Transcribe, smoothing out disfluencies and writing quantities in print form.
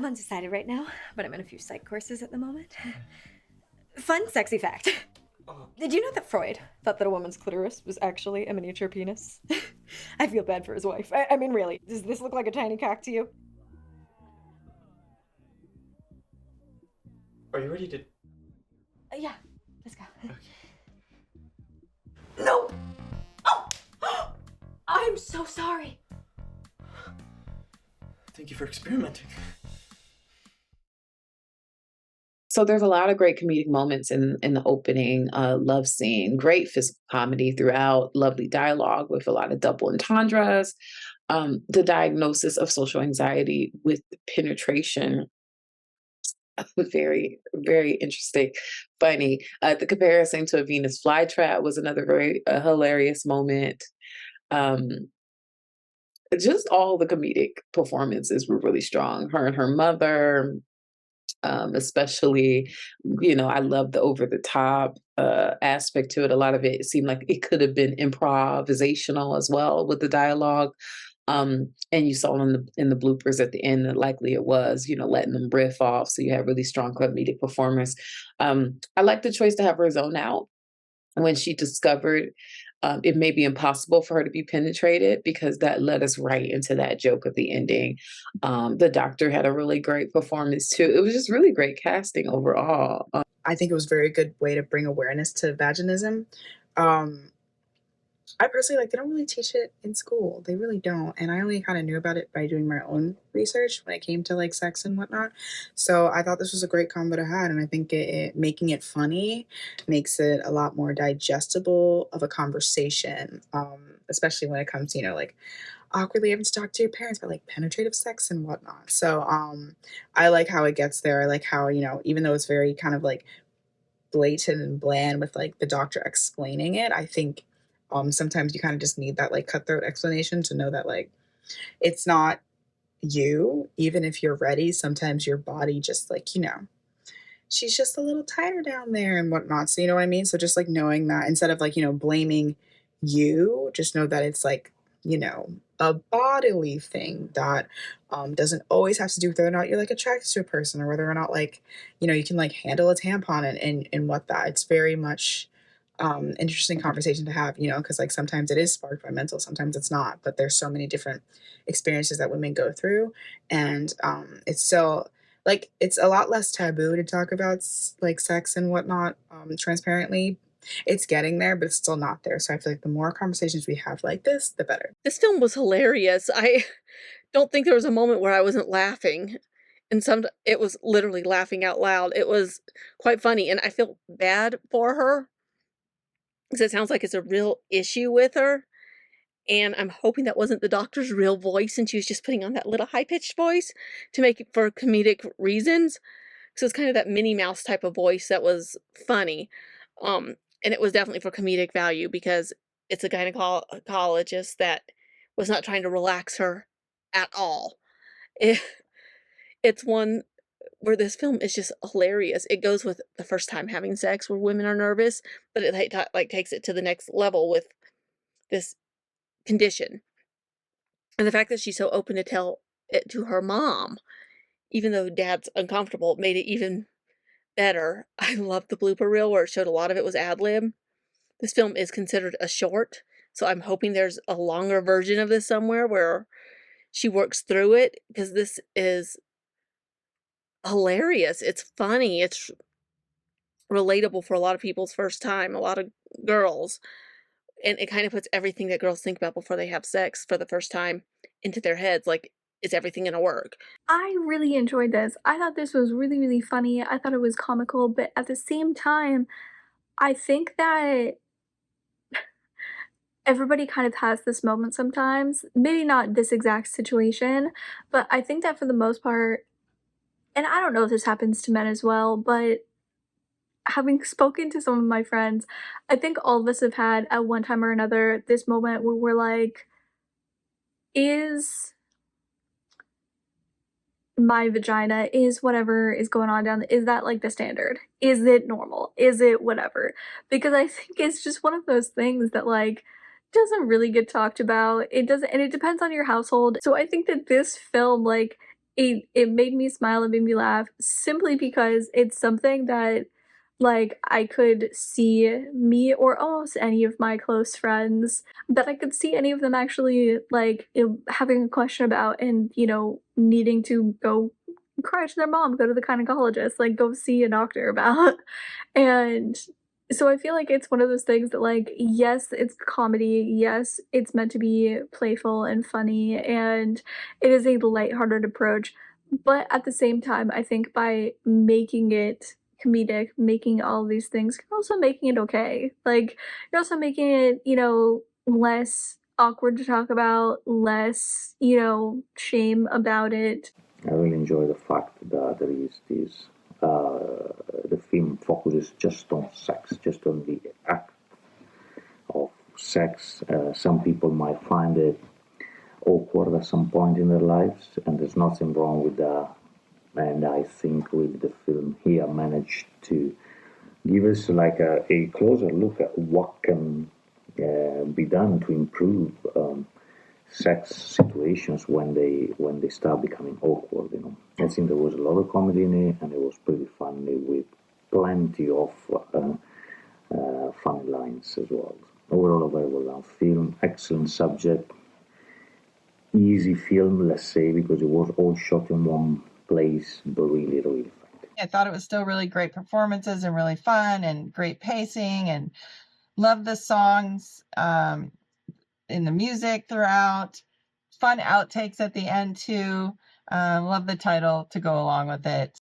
I'm undecided right now, but I'm in a few psych courses at the moment. Fun, sexy fact. Did you know that Freud thought that a woman's clitoris was actually a miniature penis? I feel bad for his wife. I mean, really, does this look like a tiny cock to you? Are you ready to... Yeah, let's go. Okay. No! Oh! I'm so sorry. Thank you for experimenting. So there's a lot of great comedic moments in the opening love scene, great physical comedy throughout, lovely dialogue with a lot of double entendres, the diagnosis of social anxiety with penetration, very, very interesting, funny. The comparison to a Venus flytrap was another very hilarious moment. Um, just all the comedic performances were really strong. Her and her mother, especially, I love the over the top aspect to it. A lot of it seemed like it could have been improvisational as well with the dialogue. And you saw in the bloopers at the end that likely it was, letting them riff off. So you have really strong comedic performance. I like the choice to have her zone out when she discovered it may be impossible for her to be penetrated, because that led us right into that joke of the ending. The doctor had a really great performance too. It was just really great casting overall. I think it was a very good way to bring awareness to vaginism. I personally, they don't really teach it in school. They really don't. And I only kind of knew about it by doing my own research when it came to sex and whatnot. So I thought this was a great combo to have. And I think making it funny makes it a lot more digestible of a conversation, especially when it comes to, awkwardly having to talk to your parents about penetrative sex and whatnot. So I like how it gets there. I like how, even though it's very kind of blatant and bland with the doctor explaining it, I think sometimes you kind of just need that cutthroat explanation to know that it's not you. Even if you're ready, sometimes your body just she's just a little tighter down there and whatnot. So you know what I mean? So just knowing that instead of blaming you, just know that it's a bodily thing that doesn't always have to do with whether or not you're attracted to a person, or whether or not you can handle a tampon and what that. It's very much interesting conversation to have, because sometimes it is sparked by mental, sometimes it's not, but there's so many different experiences that women go through, and it's still it's a lot less taboo to talk about sex and whatnot transparently. It's getting there, but it's still not there. So I feel the more conversations we have like this, the better. This film was hilarious. I don't think there was a moment where I wasn't laughing. And it was literally laughing out loud. It was quite funny, and I feel bad for her, because it sounds like it's a real issue with her. And I'm hoping that wasn't the doctor's real voice, and she was just putting on that little high-pitched voice to make it for comedic reasons. So it's kind of that Minnie Mouse type of voice that was funny. And it was definitely for comedic value, because it's a gynecologist that was not trying to relax her at all. It's one where this film is just hilarious. It goes with the first time having sex where women are nervous, but it takes it to the next level with this condition. And the fact that she's so open to tell it to her mom, even though dad's uncomfortable, made it even better. I love the blooper reel where it showed a lot of it was ad-lib. This film is considered a short, so I'm hoping there's a longer version of this somewhere where she works through it, because this is hilarious. It's funny. It's relatable for a lot of people's first time, a lot of girls. And it kind of puts everything that girls think about before they have sex for the first time into their heads. Is everything gonna work? I really enjoyed this. I thought this was really, really funny. I thought it was comical, but at the same time, I think that everybody kind of has this moment sometimes. Maybe not this exact situation, but I think that for the most part, and I don't know if this happens to men as well, but having spoken to some of my friends, I think all of us have had at one time or another this moment where we're like, is my vagina, is whatever is going on down, is that the standard? Is it normal? Is it whatever? Because I think it's just one of those things that doesn't really get talked about. It doesn't, and it depends on your household. So I think that this film it made me smile, it made me laugh simply because it's something that, like, I could see me or almost any of my close friends, that I could see any of them actually, like, having a question about and, needing to go cry to their mom, go to the gynecologist, like, go see a doctor about. And so I feel like it's one of those things that, like, yes, it's comedy, yes, it's meant to be playful and funny, and it is a lighthearted approach, but at the same time, I think by making it comedic, making all these things, you're also making it okay. Like, you're also making it, less awkward to talk about, less, shame about it. I really enjoy the fact that there is this, the film focuses just on sex, just on the act of sex. Some people might find it awkward at some point in their lives, and there's nothing wrong with that. And I think with the film here managed to give us like a closer look at what can be done to improve sex situations when they start becoming awkward. I think there was a lot of comedy in it, and it was pretty funny with plenty of funny lines as well. Overall, a very well done film, excellent subject, easy film, let's say, because it was all shot in one place, but really, really effective. I thought it was still really great performances and really fun and great pacing, and loved the songs in the music throughout. Fun outtakes at the end too. Love the title to go along with it.